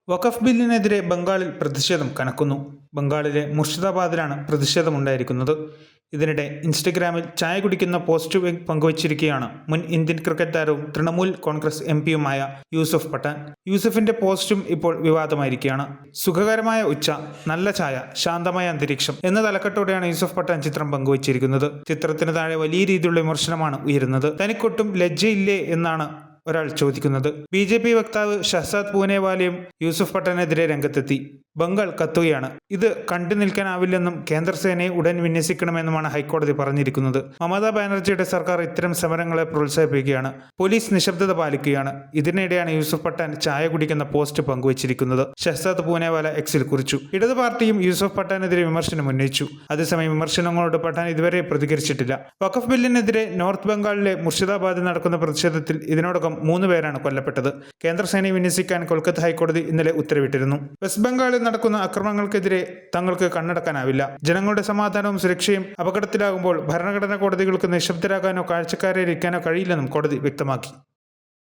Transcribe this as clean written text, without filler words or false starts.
വഖഫ് ബില്ലിനെതിരെ ബംഗാളിൽ പ്രതിഷേധം കനക്കുന്നു. ബംഗാളിലെ മുർഷിദാബാദിലാണ് പ്രതിഷേധമുണ്ടായിരിക്കുന്നത്. ഇതിനിടെ ഇൻസ്റ്റഗ്രാമിൽ ചായ കുടിക്കുന്ന പോസ്റ്റ് പങ്കുവച്ചിരിക്കുകയാണ് മുൻ ഇന്ത്യൻ ക്രിക്കറ്റ് താരവും തൃണമൂൽ കോൺഗ്രസ് എംപിയുമായ യൂസഫ് പഠാൻ. യൂസഫിന്റെ പോസ്റ്റും ഇപ്പോൾ വിവാദമായിരിക്കുകയാണ്. സുഖകരമായ ഉച്ച, നല്ല ചായ, ശാന്തമായ അന്തരീക്ഷം എന്ന തലക്കെട്ടോടെയാണ് യൂസഫ് പഠാൻ ചിത്രം പങ്കുവച്ചിരിക്കുന്നത്. ചിത്രത്തിന് താഴെ വലിയ രീതിയിലുള്ള വിമർശനമാണ് ഉയരുന്നത്. തനിക്കൊട്ടും ലജ്ജയില്ലേ എന്നാണ് ഒരാൾ ചോദിക്കുന്നത്. BJP വക്താവ് ഷഹസാദ് പൂനെവാലയും യൂസഫ് പഠാനെതിരെ രംഗത്തെത്തി. ബംഗാൾ കത്തുകയാണ്. ഇത് കണ്ടു നിൽക്കാനാവില്ലെന്നും കേന്ദ്ര സേനയെ ഉടൻ വിന്യസിക്കണമെന്നുമാണ് ഹൈക്കോടതി പറഞ്ഞിരിക്കുന്നത്. മമതാ ബാനർജിയുടെ സർക്കാർ ഇത്തരം സമരങ്ങളെ പ്രോത്സാഹിപ്പിക്കുകയാണ്. പോലീസ് നിശബ്ദത പാലിക്കുകയാണ്. ഇതിനിടെയാണ് യൂസഫ് പഠാൻ ചായ കുടിക്കുന്ന പോസ്റ്റ് പങ്കുവച്ചിരിക്കുന്നത്. ഷഹസാദ് പൂനെവാല എക്സിൽ കുറിച്ചു. ഇടതു പാർട്ടിയും യൂസഫ് പഠാനെതിരെ വിമർശനം ഉന്നയിച്ചു. അതേസമയം വിമർശനങ്ങളോട് പഠാൻ ഇതുവരെ പ്രതികരിച്ചിട്ടില്ല. വഖഫ് ബില്ലിനെതിരെ നോർത്ത് ബംഗാളിലെ മുർഷിദാബാദിൽ നടക്കുന്ന പ്രതിഷേധത്തിൽ ഇതിനോടകം 3 പേരാണ് കൊല്ലപ്പെട്ടത്. കേന്ദ്ര സേനയെ വിന്യസിക്കാൻ കൊൽക്കത്ത ഹൈക്കോടതി ഇന്നലെ ഉത്തരവിട്ടിരുന്നു. വെസ്റ്റ് ബംഗാളിൽ നടക്കുന്ന അക്രമങ്ങൾക്കെതിരെ തങ്ങൾക്ക് കണ്ണടക്കാനാവില്ല. ജനങ്ങളുടെ സമാധാനവും സുരക്ഷയും അപകടത്തിലാകുമ്പോൾ ഭരണഘടനാ കോടതികൾക്ക് നിശബ്ദരാകാനോ കാഴ്ചക്കാരെ ഇരിക്കാനോ കഴിയില്ലെന്നും കോടതി വ്യക്തമാക്കി.